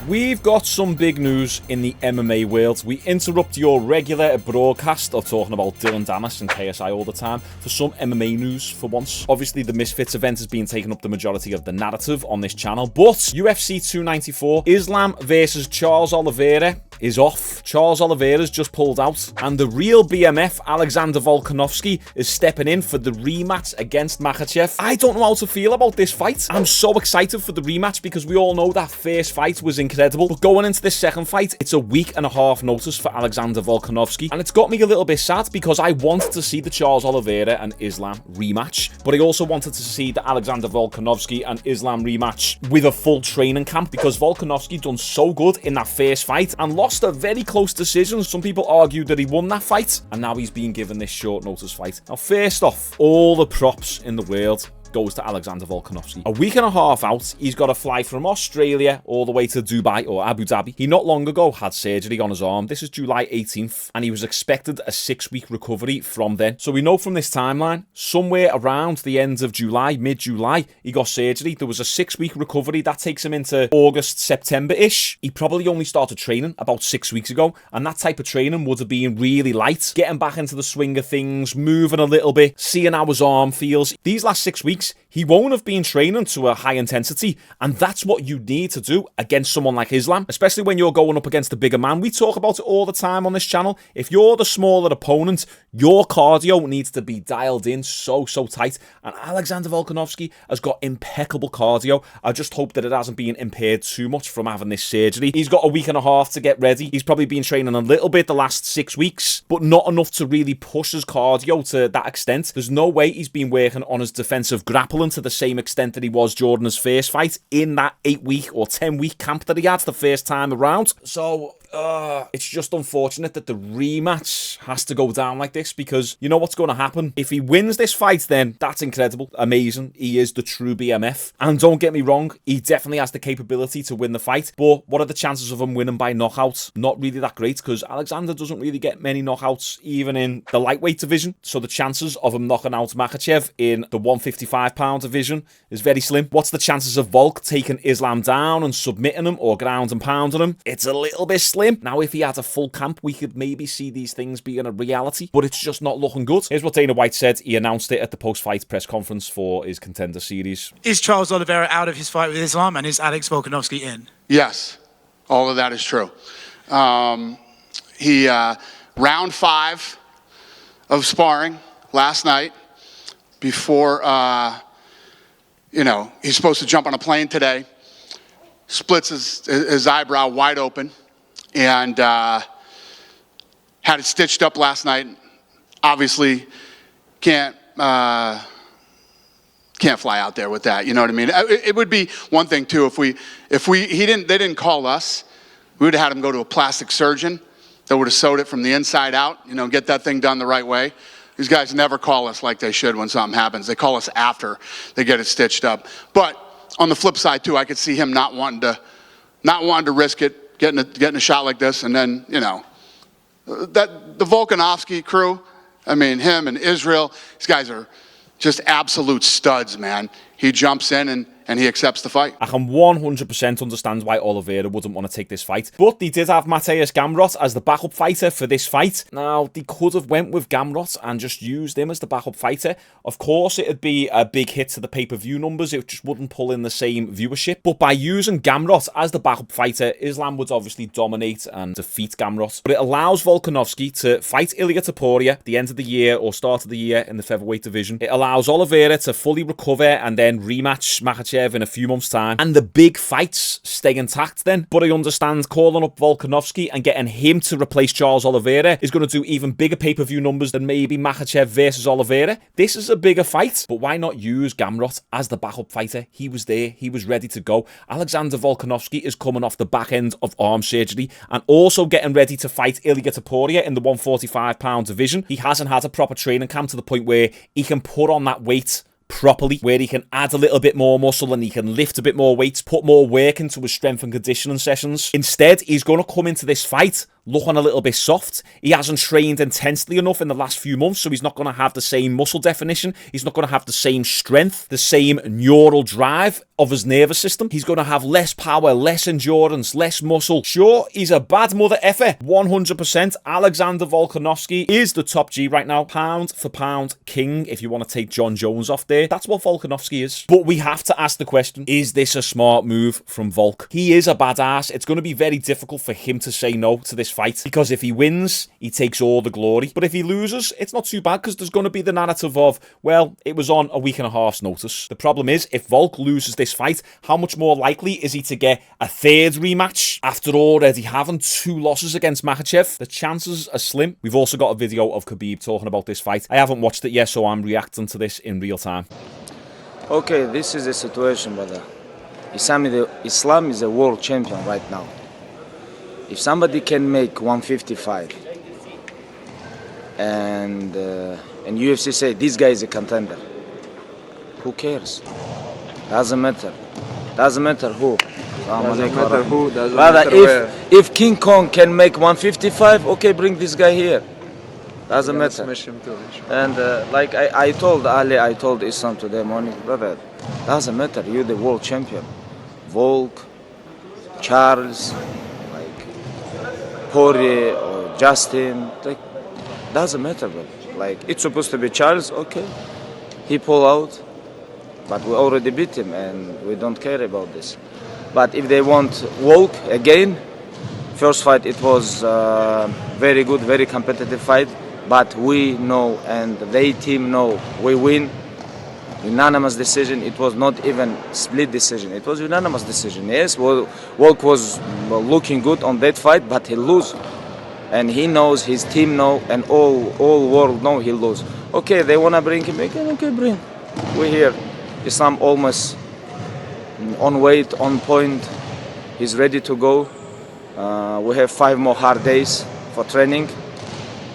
We've got some big news in the MMA world. We interrupt your regular broadcast of talking about Dylan Damas and KSI all the time for some MMA news for once. Obviously, the Misfits event has been taking up the majority of the narrative on this channel, but UFC 294, Islam versus Charles Oliveira is off. Charles Oliveira's just pulled out, and the real BMF, Alexander Volkanovski, is stepping in for the rematch against Makhachev. I don't know how to feel about this fight. I'm so excited for the rematch because we all know that first fight was incredible, but going into this second fight, it's a week and a half notice for Alexander Volkanovski, and it's got me a little bit sad because I wanted to see the Charles Oliveira and Islam rematch, but I also wanted to see the Alexander Volkanovski and Islam rematch with a full training camp because Volkanovski done so good in that first fight and lost a very close decision. Some people argue that he won that fight, and now he's being given this short notice fight. Now, first off, all the props in the world goes to Alexander Volkanovski. A week and a half out, he's got to fly from Australia all the way to Dubai or Abu Dhabi. He not long ago had surgery on his arm. This is July 18th, and he was expected a 6-week recovery from then. So we know from this timeline, somewhere around the end of July, mid-July, he got surgery. There was a 6-week recovery. That takes him into August, September-ish. He probably only started training about 6 weeks ago, and that type of training would have been really light. Getting back into the swing of things, moving a little bit, seeing how his arm feels. These last 6 weeks, he won't have been training to a high intensity, and that's what you need to do against someone like Islam, especially when you're going up against a bigger man. We talk about it all the time on this channel. If you're the smaller opponent, your cardio needs to be dialed in so tight, and Alexander Volkanovski has got impeccable cardio. I just hope that it hasn't been impaired too much from having this surgery. He's got a week and a half to get ready. He's probably been training a little bit the last 6 weeks, but not enough to really push his cardio to that extent. There's no way he's been working on his defensive grappling to the same extent that he was during his first fight in that 8-week or 10-week camp that he had the first time around. So it's just unfortunate that the rematch has to go down like this, because you know what's going to happen. If he wins this fight, then that's incredible, amazing. He is the true BMF. And don't get me wrong, he definitely has the capability to win the fight. But what are the chances of him winning by knockout? Not really that great, because Alexander doesn't really get many knockouts, even in the lightweight division. So the chances of him knocking out Makhachev in the 155-pound division is very slim. What's the chances of Volk taking Islam down and submitting him or ground and pounding him? It's a little bit slim. Now, if he had a full camp, we could maybe see these things being a reality, but it's just not looking good. Here's what Dana White said. He announced it at the post-fight press conference for his Contender Series. Is Charles Oliveira out of his fight with Islam, and is Alex Volkanovski in? Yes, all of that is true. Round 5 of sparring last night before, he's supposed to jump on a plane today, splits his eyebrow wide open, and had it stitched up last night. Obviously, can't fly out there with that. You know what I mean? It would be one thing too if they didn't call us. We would have had him go to a plastic surgeon that would have sewed it from the inside out. Get that thing done the right way. These guys never call us like they should when something happens. They call us after they get it stitched up. But on the flip side too, I could see him not wanting to risk it. Getting a shot like this, and then, that the Volkanovski crew, I mean, him and Israel, these guys are just absolute studs, man. He jumps in and he accepts the fight. I can 100% understand why Oliveira wouldn't want to take this fight, but they did have Mateusz Gamrot as the backup fighter for this fight. Now, they could have went with Gamrot and just used him as the backup fighter. Of course, it'd be a big hit to the pay-per-view numbers. It just wouldn't pull in the same viewership, but by using Gamrot as the backup fighter, Islam would obviously dominate and defeat Gamrot. But it allows Volkanovski to fight Ilia Topuria at the end of the year or start of the year in the featherweight division. It allows Oliveira to fully recover and then rematch Makhachev in a few months' time, and the big fights stay intact then. But I understand calling up Volkanovski and getting him to replace Charles Oliveira is going to do even bigger pay-per-view numbers than maybe Makhachev versus Oliveira. This is a bigger fight, but why not use Gamrot as the backup fighter? He was there, he was ready to go. Alexander Volkanovski is coming off the back end of arm surgery and also getting ready to fight Ilia Topuria in the 145-pound division. He hasn't had a proper training camp to the point where he can put on that weight properly, where he can add a little bit more muscle and he can lift a bit more weights, put more work into his strength and conditioning sessions. Instead, he's going to come into this fight looking a little bit soft. He hasn't trained intensely enough in the last few months, so he's not going to have the same muscle definition. He's not going to have the same strength, the same neural drive of his nervous system. He's going to have less power, less endurance, less muscle. Sure, he's a bad mother effer, 100%. Alexander Volkanovski is the top G right now. Pound for pound king, if you want to take John Jones off there. That's what Volkanovski is. But we have to ask the question, is this a smart move from Volk? He is a badass. It's going to be very difficult for him to say no to this fight, because if he wins, he takes all the glory. But if he loses, it's not too bad, because there's going to be the narrative of, well, it was on a week and a half's notice. The problem is, if Volk loses this fight, how much more likely is he to get a third rematch after already having 2 losses against Makhachev? The chances are slim. We've also got a video of Khabib talking about this fight. I haven't watched it yet, so I'm reacting to this in real time. Okay, this is the situation, brother. Islam is a world champion right now. If somebody can make 155 and UFC say this guy is a contender, who cares? Doesn't matter. Doesn't matter who. Doesn't matter who, doesn't Rather, matter where. if King Kong can make 155, okay, bring this guy here. Doesn't matter. Smash him too. And like I told Ali, I told Islam today morning, brother, doesn't matter. You're the world champion. Volk, Charles, like Poirier or Justin, like doesn't matter, brother. Like it's supposed to be Charles, okay, he pull out, but we already beat him and we don't care about this. But if they want Volk again, first fight it was very good, very competitive fight. But we know and they team know we win. Unanimous decision. It was not even split decision. It was unanimous decision. Yes, Volk was looking good on that fight, but he lose. And he knows, his team know, and all world know he lose. Okay, they wanna bring him again. Okay, bring. We're here. Islam almost on weight, on point. He's ready to go. We have 5 more hard days for training.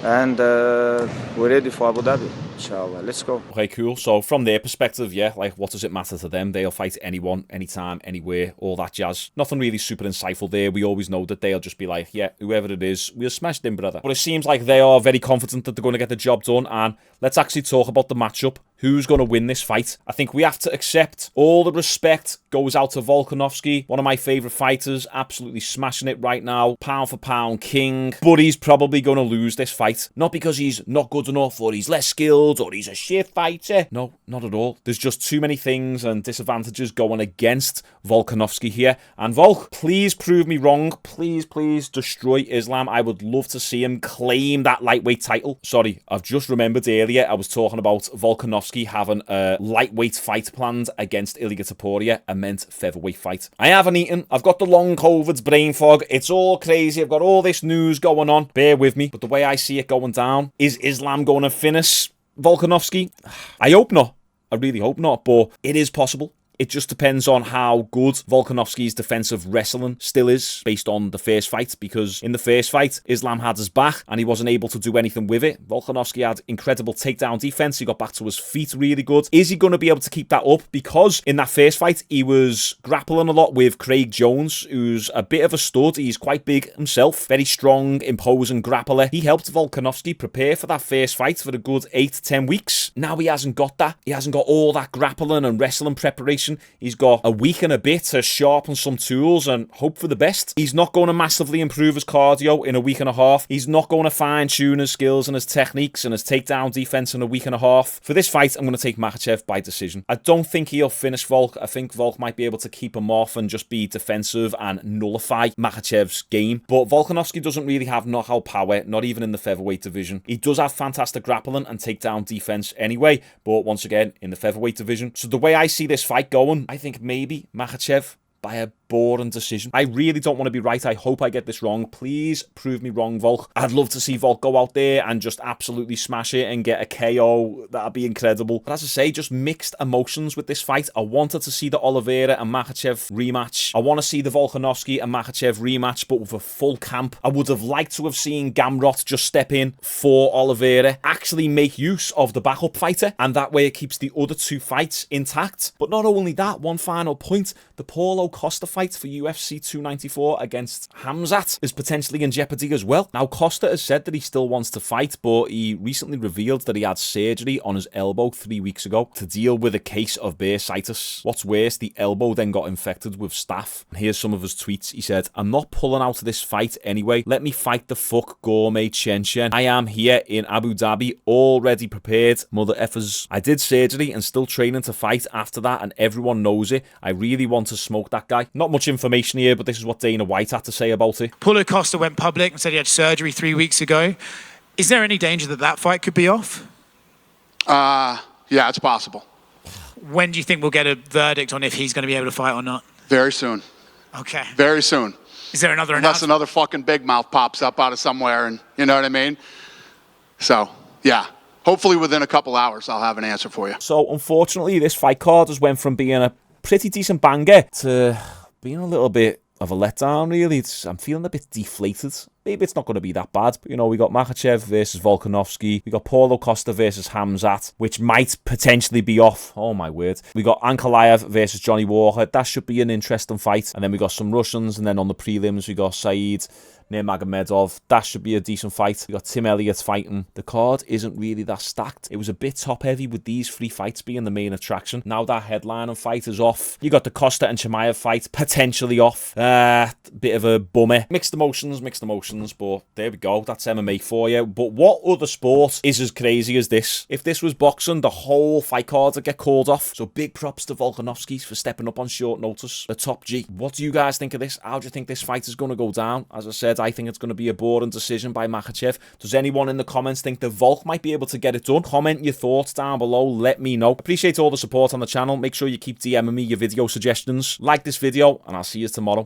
And we're ready for Abu Dhabi, inshallah. Let's go. Okay, cool. So from their perspective, yeah, like what does it matter to them? They'll fight anyone, anytime, anywhere, all that jazz. Nothing really super insightful there. We always know that they'll just be like, yeah, whoever it is, we'll smash them, brother. But it seems like they are very confident that they're going to get the job done. And let's actually talk about the matchup. Who's going to win this fight? I think we have to accept all the respect goes out to Volkanovski, one of my favourite fighters, absolutely smashing it right now, pound for pound king, but he's probably going to lose this fight. Not because he's not good enough, or he's less skilled, or he's a shit fighter. No, not at all. There's just too many things and disadvantages going against Volkanovski here. And Volk, please prove me wrong. Please, please destroy Islam. I would love to see him claim that lightweight title. Sorry, I've just remembered earlier I was talking about Volkanovski having a lightweight fight planned against Ilia Topuria, a meant featherweight fight. I haven't eaten. I've got the long COVID's brain fog. It's all crazy. I've got all this news going on. Bear with me. But the way I see it going down, is Islam going to finish Volkanovski? I hope not. I really hope not. But it is possible. It just depends on how good Volkanovski's defensive wrestling still is based on the first fight, because in the first fight, Islam had his back and he wasn't able to do anything with it. Volkanovski had incredible takedown defense. He got back to his feet really good. Is he going to be able to keep that up? Because in that first fight, he was grappling a lot with Craig Jones, who's a bit of a stud. He's quite big himself, very strong, imposing grappler. He helped Volkanovski prepare for that first fight for a good 8 to 10 weeks. Now he hasn't got that. He hasn't got all that grappling and wrestling preparation. He's got a week and a bit to sharpen some tools and hope for the best. He's not going to massively improve his cardio in a week and a half. He's not going to fine-tune his skills and his techniques and his takedown defense in a week and a half. For this fight, I'm going to take Makhachev by decision. I don't think he'll finish Volk. I think Volk might be able to keep him off and just be defensive and nullify Makhachev's game. But Volkanovski doesn't really have knockout power, not even in the featherweight division. He does have fantastic grappling and takedown defense anyway, but once again, in the featherweight division. So the way I see this fight going, I think maybe Makhachev by a boring decision. I really don't want to be right. I hope I get this wrong. Please prove me wrong, Volk. I'd love to see Volk go out there and just absolutely smash it and get a KO. That'd be incredible. But as I say, just mixed emotions with this fight. I wanted to see the Olivera and Makhachev rematch. I want to see the Volkanovski and Makhachev rematch, but with a full camp. I would have liked to have seen Gamrot just step in for Olivera, actually make use of the backup fighter, and that way it keeps the other 2 fights intact. But not only that, one final point, the Paulo Costa fight fight for UFC 294 against Khamzat is potentially in jeopardy as well. Now, Costa has said that he still wants to fight, but he recently revealed that he had surgery on his elbow 3 weeks ago to deal with a case of bursitis. What's worse, the elbow then got infected with staph. And here's some of his tweets. He said, "I'm not pulling out of this fight anyway. Let me fight the fuck gourmet Chen Chen. I am here in Abu Dhabi, already prepared, mother effers. I did surgery and still training to fight after that, and everyone knows it. I really want to smoke that guy." Not much information here, but this is what Dana White had to say about it. Paulo Costa went public and said he had surgery 3 weeks ago. Is there any danger that that fight could be off? Yeah, it's possible. When do you think we'll get a verdict on if he's going to be able to fight or not? Very soon. Okay. Very soon. Is there another Unless announcement? another fucking big mouth pops up out of somewhere, and you know what I mean? So, yeah. Hopefully within a couple hours, I'll have an answer for you. So, unfortunately, this fight card has went from being a pretty decent banger to being a little bit of a letdown, really. I'm feeling a bit deflated. Maybe it's not going to be that bad. But, you know, we got Makhachev versus Volkanovski. We got Paulo Costa versus Khamzat, which might potentially be off. Oh, my word. We got Ankalaev versus Johnny Walker. That should be an interesting fight. And then we got some Russians. And then on the prelims, we got Saeed Nurmagomedov. That should be a decent fight. We got Tim Elliott fighting. The card isn't really that stacked. It was a bit top heavy with these 3 fights being the main attraction. Now that headline fight is off. You got the Costa and Chimaev fight potentially off. Bit of a bummer. Mixed emotions, but there we go. That's MMA for you. But what other sport is as crazy as this? If this was boxing, the whole fight card would get called off. So big props to Volkanovski for stepping up on short notice. The top G. What do you guys think of this? How do you think this fight is going to go down? As I said, I think it's going to be a boring decision by Makhachev. Does anyone in the comments think that Volk might be able to get it done? Comment your thoughts down below. Let me know. Appreciate all the support on the channel. Make sure you keep DMing me your video suggestions. Like this video, and I'll see you tomorrow.